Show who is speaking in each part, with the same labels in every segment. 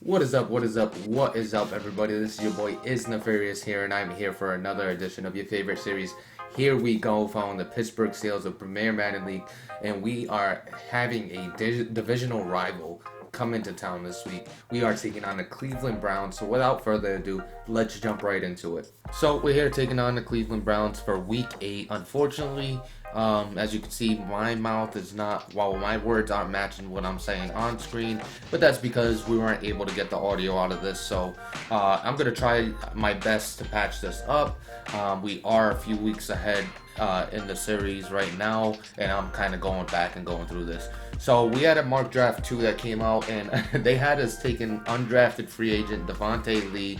Speaker 1: What is up? What is up? What is up, everybody? This is your boy Is Nefarious here, and I'm here for another edition of your favorite series. Here we go, following the Pittsburgh Steelers of Premier Madden League, and we are having a divisional rival come into town this week. We are taking on the Cleveland Browns. So without further ado, let's jump right into it. So we're here taking on the Cleveland Browns for Week 8. Unfortunately, as you can see, my mouth is not, well, my words aren't matching what I'm saying on screen, but that's because we weren't able to get the audio out of this. So I'm going to try my best to patch this up. We are a few weeks ahead in the series right now, and I'm kind of going back and going through this. So we had a mock draft 2 that came out, and they had us taking undrafted free agent Devontae Lee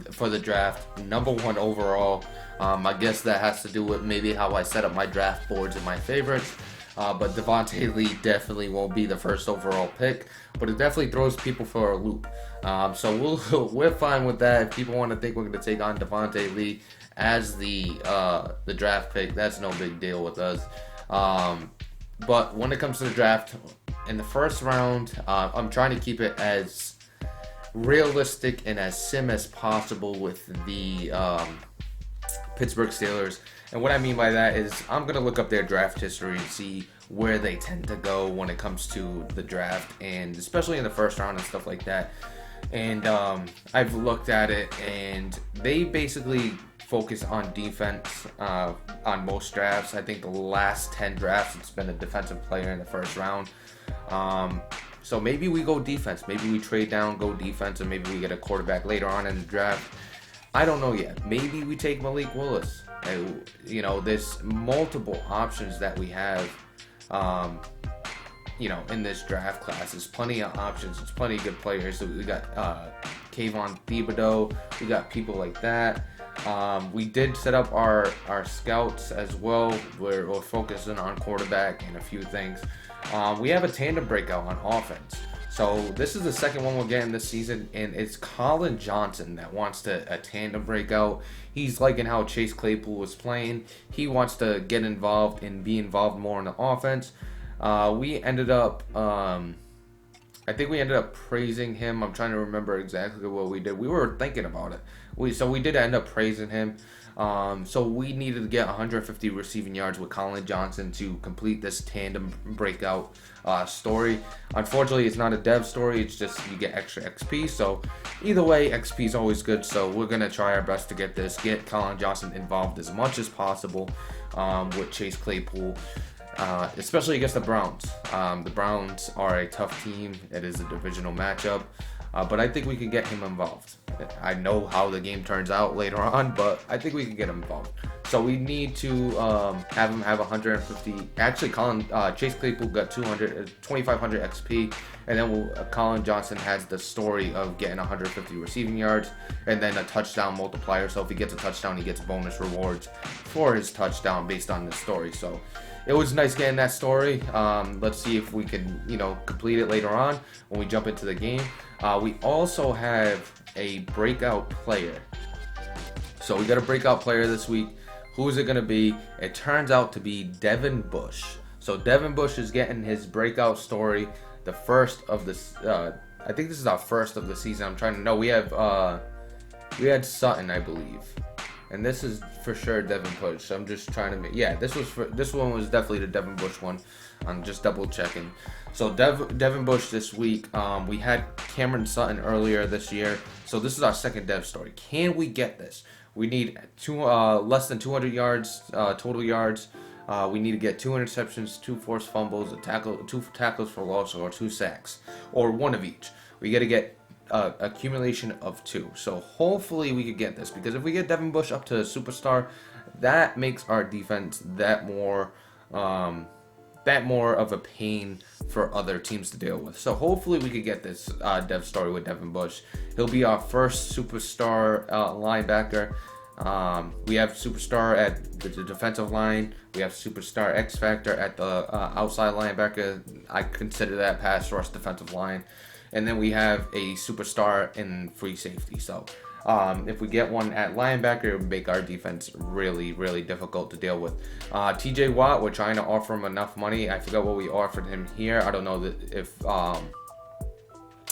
Speaker 1: for the draft, number 1 overall. I guess that has to do with maybe how I set up my draft boards and my favorites. But Devontae Lee definitely won't be the first overall pick, but it definitely throws people for a loop. So we're fine with that. If people want to think we're going to take on Devontae Lee as the draft pick, that's no big deal with us. But when it comes to the draft, in the first round, I'm trying to keep it as realistic and as sim as possible with the Pittsburgh Steelers. And what I mean by that is I'm going to look up their draft history and see where they tend to go when it comes to the draft, and especially in the first round and stuff like that. And I've looked at it, and they basically focus on defense on most drafts. I think the last 10 drafts, it's been a defensive player in the first round. So maybe we go defense. Maybe we trade down, go defense, and maybe we get a quarterback later on in the draft. I don't know yet. Maybe we take Malik Willis. There's multiple options that we have, in this draft class. There's plenty of options. There's plenty of good players. So we got Kayvon Thibodeau. We got people like that. We did set up our scouts as well. We're focusing on quarterback and a few things. We have a tandem breakout on offense. So this is the second one we're getting this season, and it's Colin Johnson that wants a tandem breakout. He's liking how Chase Claypool was playing. He wants to get involved and be involved more in the offense. We ended up, I think we ended up praising him. I'm trying to remember exactly what we did. We were thinking about it. We did end up praising him. So we needed to get 150 receiving yards with Colin Johnson to complete this tandem breakout story. Unfortunately, it's not a dev story. It's just you get extra XP. So either way, XP is always good. So we're going to try our best to get Colin Johnson involved as much as possible with Chase Claypool. Especially against the Browns. The Browns are a tough team. It is a divisional matchup. But I think we can get him involved. I know how the game turns out later on, but I think we can get him involved. So we need to have him have 150. Actually, Chase Claypool got 2,500 XP, and then Colin Johnson has the story of getting 150 receiving yards, and then a touchdown multiplier. So if he gets a touchdown, he gets bonus rewards for his touchdown based on the story. So it was nice getting that story. Let's see if we can, complete it later on when we jump into the game. We also have a breakout player. So we got a breakout player this week. Who is it going to be? It turns out to be Devin Bush. So Devin Bush is getting his breakout story. The first of this, I think this is our first of the season. I'm trying to know. We had Sutton, I believe. And this is for sure Devin Bush. So I'm just trying to this one was definitely the Devin Bush one. I'm just double checking. So Devin Bush this week. We had Cameron Sutton earlier this year. So this is our second dev story. Can we get this? We need less than 200 yards total yards. We need to get 2 interceptions, 2 forced fumbles, 2 tackles for loss, or 2 sacks, or 1 of each. We got to get accumulation of 2. So hopefully we could get this, because if we get Devin Bush up to a superstar, that makes our defense that more of a pain for other teams to deal with. So hopefully we could get this dev story with Devin Bush. He'll be our first superstar linebacker. We have superstar at the defensive line. We have superstar X factor at the outside linebacker. I consider that pass rush defensive line. And then we have a superstar in free safety. So if we get one at linebacker, it would make our defense really, really difficult to deal with. TJ Watt, we're trying to offer him enough money. I forgot what we offered him here. I don't know if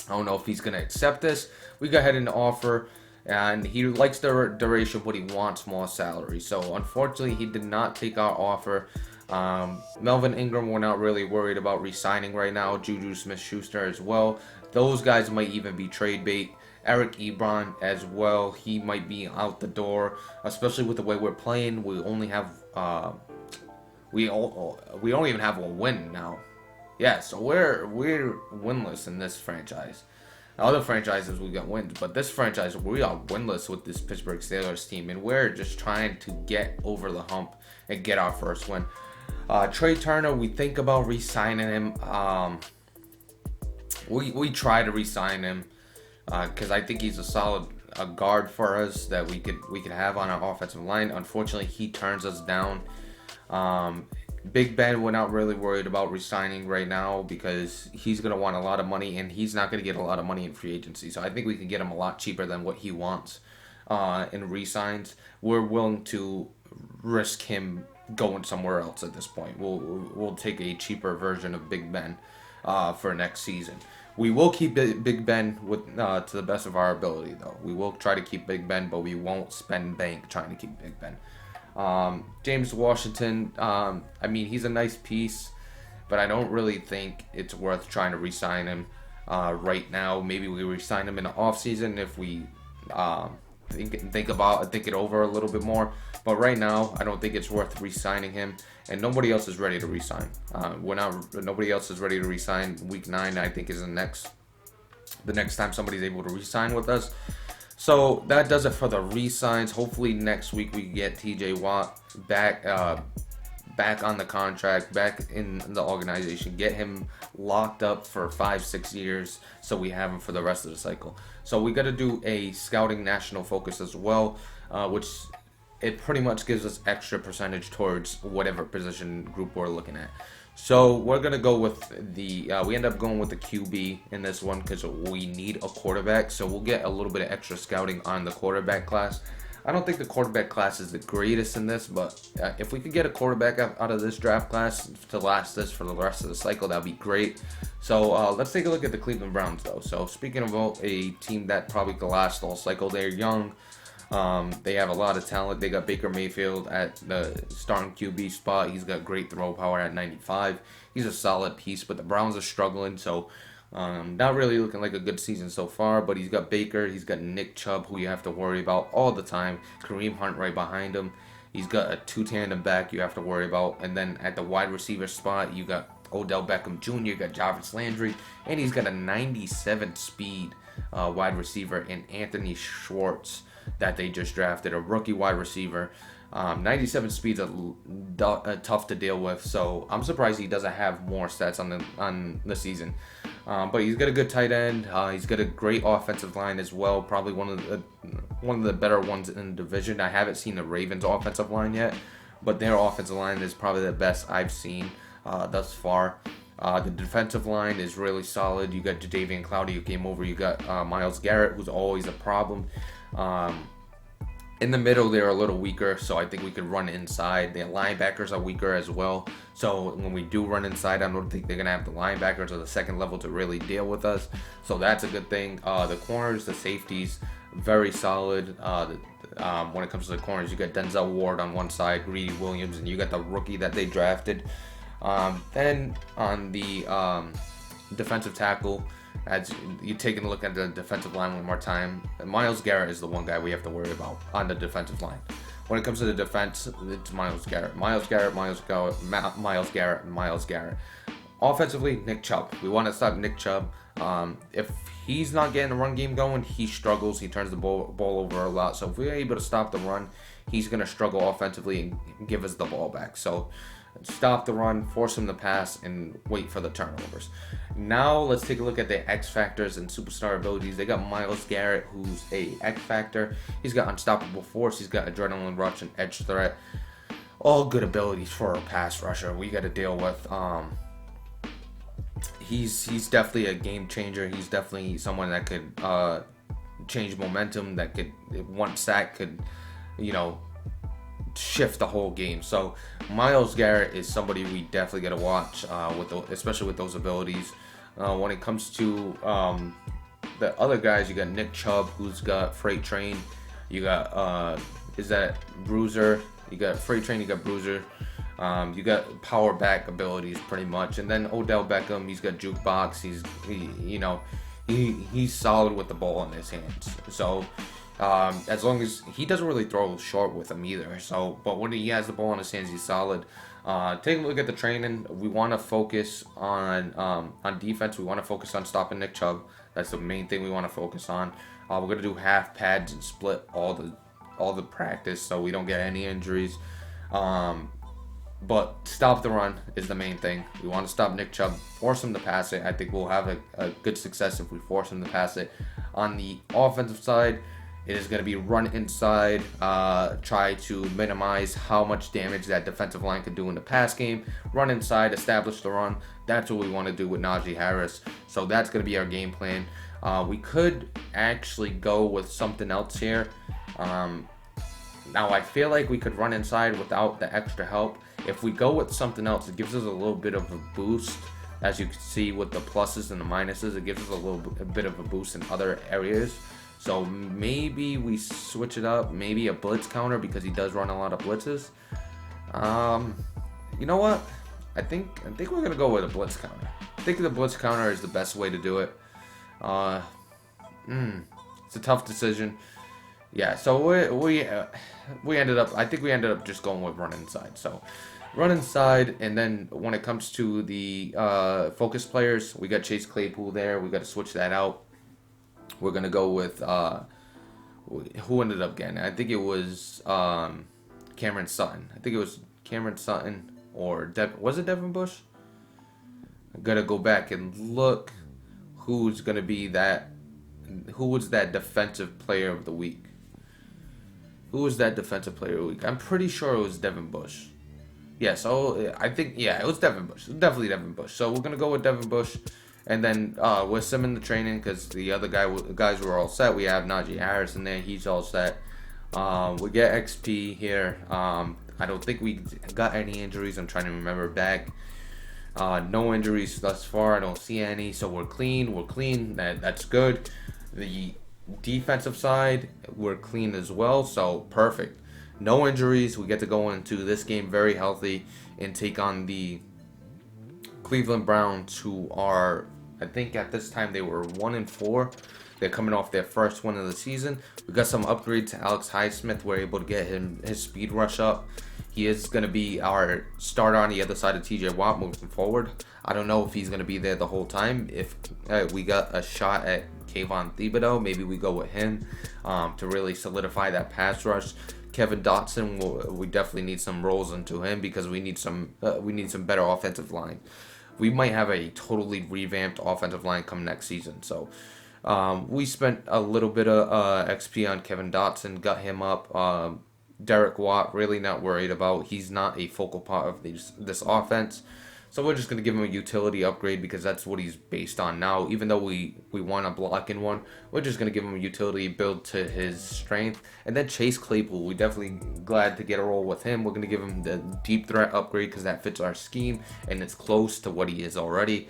Speaker 1: I don't know if he's going to accept this. We go ahead and offer, and he likes the duration, but he wants more salary. So unfortunately, he did not take our offer. Melvin Ingram, we're not really worried about re-signing right now. Juju Smith-Schuster as well. Those guys might even be trade bait. Eric Ebron as well. He might be out the door, especially with the way we're playing. We only have we don't even have a win now. Yeah, so we're winless in this franchise. Other franchises we got wins, but this franchise we are winless with this Pittsburgh Steelers team, and we're just trying to get over the hump and get our first win. Trey Turner, we think about re-signing him. We try to re-sign him because I think he's a solid guard for us that we could have on our offensive line. Unfortunately, he turns us down. Big Ben, we're not really worried about re-signing right now because he's going to want a lot of money, and he's not going to get a lot of money in free agency. So I think we can get him a lot cheaper than what he wants in re-signs. We're willing to risk him going somewhere else at this point. We'll take a cheaper version of Big Ben for next season. We will keep Big Ben with to the best of our ability, though. We will try to keep Big Ben, but we won't spend bank trying to keep Big Ben. James Washington, I mean, he's a nice piece, but I don't really think it's worth trying to re-sign him right now. Maybe we re-sign him in the offseason if we think it over a little bit more. But right now, I don't think it's worth re-signing him, and nobody else is ready to re-sign. Nobody else is ready to re-sign. Week 9, I think, is the next time somebody's able to re-sign with us. So that does it for the re-signs. Hopefully next week we get TJ Watt back on the contract, back in the organization, get him locked up for 5-6 years so we have him for the rest of the cycle. So we got to do a scouting national focus as well, which it pretty much gives us extra percentage towards whatever position group we're looking at. So we're going to go with we end up going with the QB in this one because we need a quarterback. So we'll get a little bit of extra scouting on the quarterback class. I don't think the quarterback class is the greatest in this, but if we could get a quarterback out of this draft class to last this for the rest of the cycle, that'd be great. So let's take a look at the Cleveland Browns, though. So speaking about a team that probably could last the whole cycle, they're young. They have a lot of talent. They got Baker Mayfield at the starting QB spot. He's got great throw power at 95. He's a solid piece, but the Browns are struggling, so not really looking like a good season so far. But he's got Baker. He's got Nick Chubb, who you have to worry about all the time. Kareem Hunt right behind him. He's got a 2-tandem back you have to worry about. And then at the wide receiver spot, you got Odell Beckham Jr., you got Jarvis Landry, and he's got a 97 speed wide receiver in Anthony Schwartz that they just drafted, a rookie wide receiver. 97 speeds are tough to deal with, so I'm surprised he doesn't have more stats on the season. But he's got a good tight end. He's got a great offensive line as well, probably one of the better ones in the division. I haven't seen the Ravens' offensive line yet, but their offensive line is probably the best I've seen thus far. The defensive line is really solid. You got Jadeveon Clowney who came over. You got Myles Garrett, who's always a problem. In the middle, they're a little weaker, so I think we could run inside. The linebackers are weaker as well, so when we do run inside, I don't think they're going to have the linebackers or the second level to really deal with us, so that's a good thing. The corners, the safeties, very solid. When it comes to the corners, you got Denzel Ward on one side, Greedy Williams, and you got the rookie that they drafted. Then on the defensive tackle, as you're taking a look at the defensive line one more time, Myles Garrett is the one guy we have to worry about on the defensive line. When it comes to the defense, it's Myles Garrett. Myles Garrett. Offensively, Nick Chubb. We want to stop Nick Chubb. If he's not getting the run game going, he struggles. He turns the ball over a lot. So if we're able to stop the run, he's going to struggle offensively and give us the ball back. So stop the run, force him to pass, and wait for the turnovers. Now let's take a look at the X factors and superstar abilities. They got Myles Garrett, who's a X factor. He's got unstoppable force. He's got adrenaline rush and edge threat. All good abilities for a pass rusher. We got to deal with. He's definitely a game changer. He's definitely someone that could change momentum. That could, one sack could, shift the whole game. So Myles Garrett is somebody we definitely got to watch, especially with those abilities. When it comes to the other guys, you got Nick Chubb, who's got Freight Train. You got is that Bruiser? You got Freight Train. You got Bruiser. You got power back abilities pretty much, and then Odell Beckham. He's got Jukebox. He's solid with the ball in his hands. So as long as he doesn't really throw short with him either. So, but when he has the ball in his hands, he's solid. Take a look at the training. We want to focus on defense. We want to focus on stopping Nick Chubb. That's the main thing we want to focus on. We're gonna do half pads and split all the practice so we don't get any injuries. But stop the run is the main thing. We want to stop Nick Chubb, force him to pass it. I think we'll have a good success if we force him to pass it. On the offensive side, it is going to be run inside, try to minimize how much damage that defensive line could do in the pass game. Run inside, establish the run. That's what we want to do with Najee Harris. So that's going to be our game plan. We could actually go with something else here. Now, I feel like we could run inside without the extra help. If we go with something else, it gives us a little bit of a boost. As you can see with the pluses and the minuses, it gives us a bit of a boost in other areas. So maybe we switch it up. Maybe a blitz counter because he does run a lot of blitzes. You know what? I think we're gonna go with a blitz counter. I think the blitz counter is the best way to do it. It's a tough decision. Yeah, so we ended up. I think we ended up just going with run inside. So run inside, and then when it comes to the focus players, we got Chase Claypool there. We got to switch that out. We're gonna go with who ended up getting it? I think it was Cameron Sutton. I think it was Cameron Sutton or was it Devin Bush? I gotta go back and look who's gonna be that. Who was that defensive player of the week? Who was that defensive player of the week? I'm pretty sure it was Devin Bush. Yeah, so I think, yeah, it was Devin Bush. Definitely Devin Bush. So we're going to go with Devin Bush. And then with him in the training, because the other guys were all set. We have Najee Harris in there. He's all set. We get XP here. I don't think we got any injuries. I'm trying to remember back. No injuries thus far. I don't see any. So we're clean. That's good. The defensive side, we're clean as well. So perfect. No injuries. We get to go into this game very healthy and take on the Cleveland Browns, who are, I think at this time they were 1-4. They're coming off their first win of the season. We got some upgrades to Alex Highsmith. We're able to get his speed rush up. He is going to be our starter on the other side of TJ Watt moving forward. I don't know if he's going to be there the whole time. If we got a shot at Kayvon Thibodeau, maybe we go with him to really solidify that pass rush. Kevin Dotson, we definitely need some rolls into him because we need some better offensive line. We might have a totally revamped offensive line come next season. So we spent a little bit of XP on Kevin Dotson, got him up. Derek Watt, really not worried about. He's not a focal part of this offense. So we're just going to give him a utility upgrade because that's what he's based on now. Even though we want a block in one, we're just going to give him a utility build to his strength. And then Chase Claypool, we definitely glad to get a roll with him. We're going to give him the deep threat upgrade because that fits our scheme and it's close to what he is already.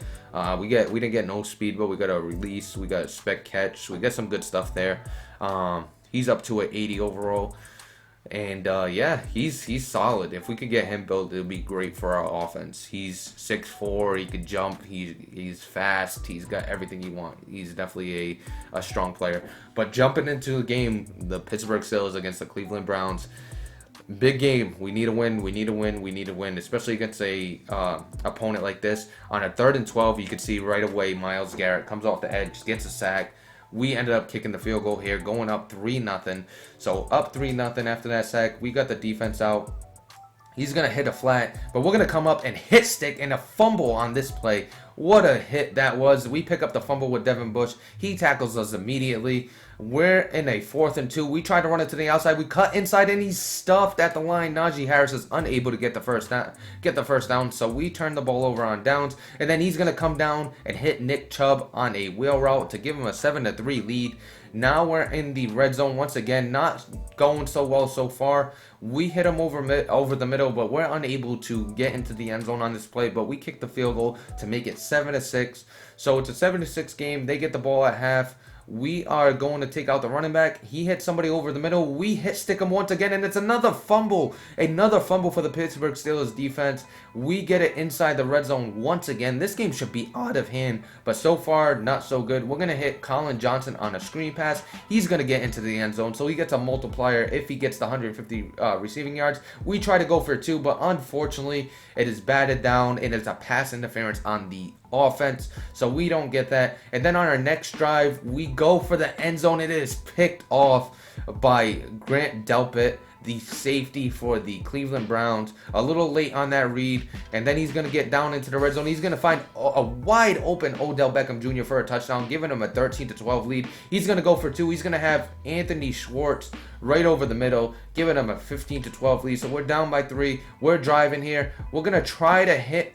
Speaker 1: We didn't get no speed, but we got a release. We got a spec catch. We got some good stuff there. He's up to an 80 overall. And yeah, he's solid. If we could get him built, it would be great for our offense. He's 6'4", he could jump, he's fast, he's got everything you want. He's definitely a strong player. But jumping into the game, the Pittsburgh Steelers against the Cleveland Browns, big game. We need a win, especially against a opponent like this. On a 3rd and 12, you can see right away Myles Garrett comes off the edge, gets a sack. We ended up kicking the field goal here, going up 3-0. So up 3-0 after that sack. We got the defense out. He's going to hit a flat, but we're going to come up and hit stick and a fumble on this play. What a hit that was. We pick up the fumble with Devin Bush. He tackles us immediately. We're in a 4th and 2. We tried to run it to the outside. We cut inside, and he's stuffed at the line. Najee Harris is unable to get the first down. So we turn the ball over on downs, and then he's going to come down and hit Nick Chubb on a wheel route to give him a 7-3 lead. Now we're in the red zone once again. Not going so well so far. We hit him over the middle, but we're unable to get into the end zone on this play. But we kick the field goal to make it 7-6. So it's a 7-6 game. They get the ball at half. We are going to take out the running back. He hit somebody over the middle. We hit stick him once again, and it's another fumble. Another fumble for the Pittsburgh Steelers defense. We get it inside the red zone once again. This game should be out of hand, but so far, not so good. We're going to hit Colin Johnson on a screen pass. He's going to get into the end zone, so he gets a multiplier if he gets the 150 receiving yards. We try to go for 2, but unfortunately, it is batted down. It is a pass interference on the offense, so we don't get that. And then on our next drive, we go for the end zone. It is picked off by Grant Delpit, the safety for the Cleveland Browns. A little late on that read, and then he's going to get down into the red zone. He's going to find a wide open Odell Beckham Jr. for a touchdown, giving him a 13-12 lead. He's going to go for 2. He's going to have Anthony Schwartz right over the middle, giving him a 15-12 lead. So we're down by 3. We're driving here. We're going to try to hit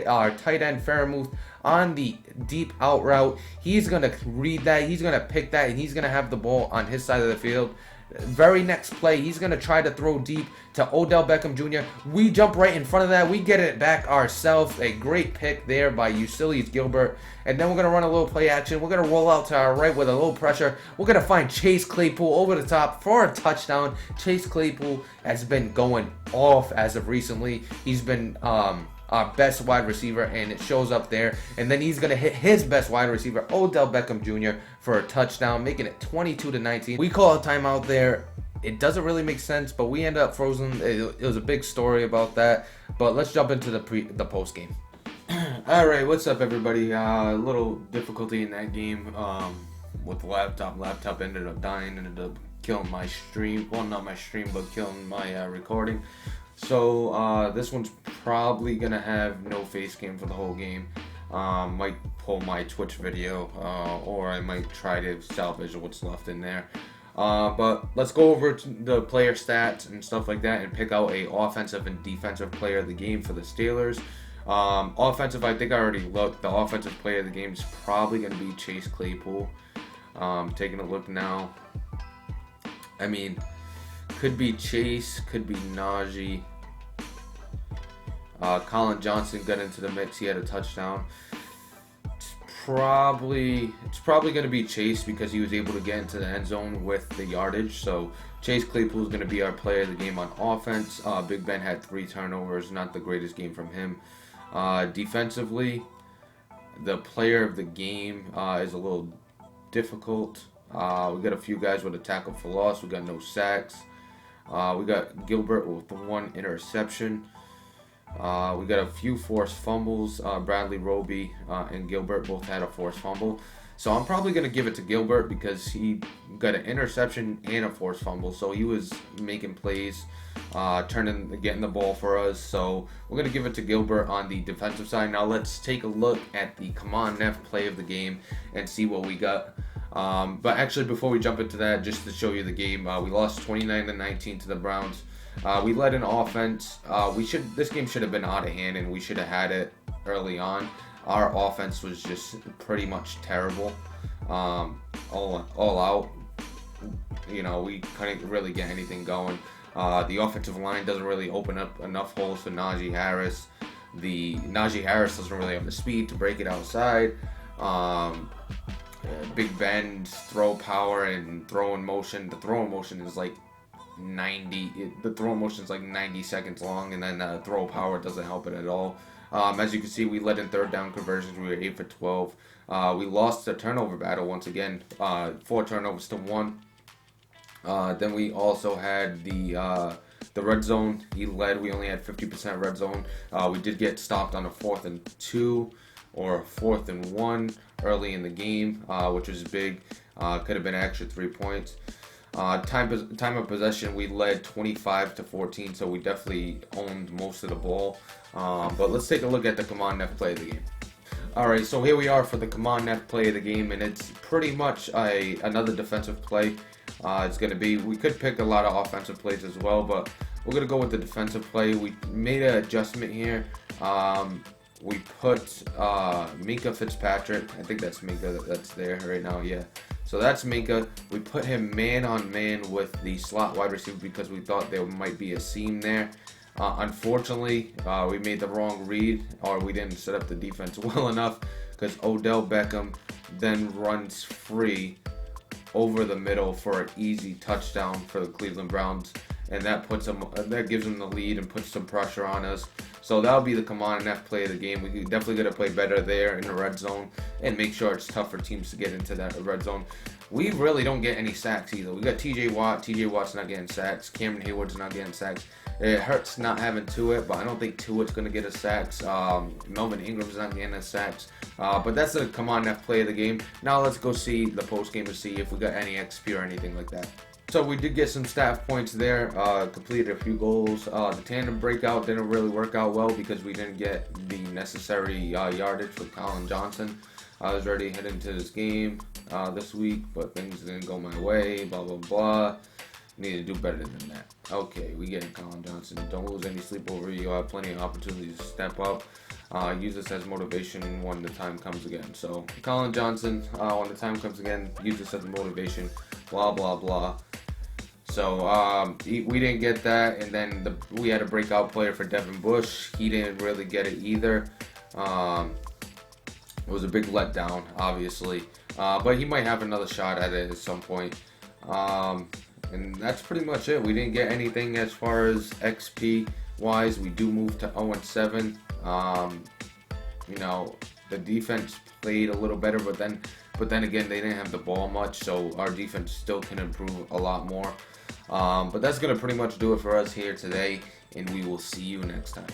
Speaker 1: our tight end Fairmouth on the deep out route. He's going to read that. He's going to pick that, and he's going to have the ball on his side of the field. Very next play, he's going to try to throw deep to Odell Beckham Jr. We jump right in front of that. We get it back ourselves. A great pick there by Myles Gilbert. And then we're going to run a little play action. We're going to roll out to our right with a little pressure. We're going to find Chase Claypool over the top for a touchdown. Chase Claypool has been going off as of recently. He's been our best wide receiver, and it shows up there. And then he's going to hit his best wide receiver, Odell Beckham Jr., for a touchdown, making it 22-19. We call a timeout there. It doesn't really make sense, but we end up frozen. It was a big story about that. But let's jump into the post game. All right, what's up, everybody? A little difficulty in that game with the laptop. Laptop ended up dying, ended up killing my stream. Well, not my stream, but killing my recording. So this one's probably gonna have no face cam for the whole game. Might pull my Twitch video, or I might try to salvage what's left in there. But let's go over to the player stats and stuff like that, and pick out a offensive and defensive player of the game for the Steelers. Offensive, I think I already looked. The offensive player of the game is probably gonna be Chase Claypool. Taking a look now. I mean, could be Chase, could be Najee. Colin Johnson got into the mix. He had a touchdown. It's probably going to be Chase because he was able to get into the end zone with the yardage. So Chase Claypool is going to be our player of the game on offense. Big Ben had 3 turnovers. Not the greatest game from him. Defensively, the player of the game is a little difficult. We got a few guys with a tackle for loss. We got no sacks. We got Gilbert with 1 interception. We got a few forced fumbles. Bradley Roby and Gilbert both had a forced fumble. So I'm probably going to give it to Gilbert because he got an interception and a forced fumble. So he was making plays, getting the ball for us. So we're going to give it to Gilbert on the defensive side. Now let's take a look at the Come On Neff play of the game and see what we got. But actually, before we jump into that, just to show you the game, we lost 29-19 to the Browns. We led an offense. This game should have been out of hand, and we should have had it early on. Our offense was just pretty much terrible, all out. You know, we couldn't really get anything going. The offensive line doesn't really open up enough holes for Najee Harris. Najee Harris doesn't really have the speed to break it outside. Big Ben's throw power and throwing motion. The throwing motion is like 90 seconds long, and then throw power doesn't help it at all. As you can see, we led in 3rd down conversions. We were 8 for 12. We lost the turnover battle once again, 4 turnovers to 1. Then we also had the red zone. He led. We only had 50% red zone. We did get stopped on a 4th and 2 or a 4th and 1 early in the game, which was big. Could have been an extra 3 points. Time of possession, we led 25-14, so we definitely owned most of the ball. But let's take a look at the Come On Neff play of the game. Alright, so here we are for the Come On Neff play of the game, and it's pretty much another defensive play. It's going to be, we could pick a lot of offensive plays as well, but we're going to go with the defensive play. We made an adjustment here. We put Minka Fitzpatrick. I think that's Minka that's there right now, yeah. So that's Minka. We put him man-on-man with the slot wide receiver because we thought there might be a seam there. Unfortunately, we made the wrong read, or we didn't set up the defense well enough because Odell Beckham then runs free over the middle for an easy touchdown for the Cleveland Browns, and that gives them the lead and puts some pressure on us. So that'll be the command and play of the game. We definitely got to play better there in the red zone and make sure it's tough for teams to get into that red zone. We really don't get any sacks either. We got T.J. Watt. T.J. Watt's not getting sacks. Cameron Hayward's not getting sacks. It hurts not having Tuitt, but I don't think Tuitt's going to get a sacks. Melvin Ingram's not getting a sacks. But that's the command and play of the game. Now let's go see the post game to see if we got any XP or anything like that. So we did get some staff points there, completed a few goals. The tandem breakout didn't really work out well because we didn't get the necessary yardage for Colin Johnson. I was ready to head into this game this week, but things didn't go my way, blah, blah, blah. Need to do better than that. Okay, we getting Colin Johnson. Don't lose any sleep over it. You'll have plenty of opportunities to step up. Use this as motivation when the time comes again. So, Colin Johnson, when the time comes again, use this as motivation, blah, blah, blah. So we didn't get that, and then we had a breakout player for Devin Bush. He didn't really get it either. It was a big letdown, obviously, but he might have another shot at it at some point. And that's pretty much it. We didn't get anything as far as XP wise. We do move to 0-7. You know, the defense played a little better, but then again, they didn't have the ball much, so our defense still can improve a lot more. But that's going to pretty much do it for us here today, and we will see you next time.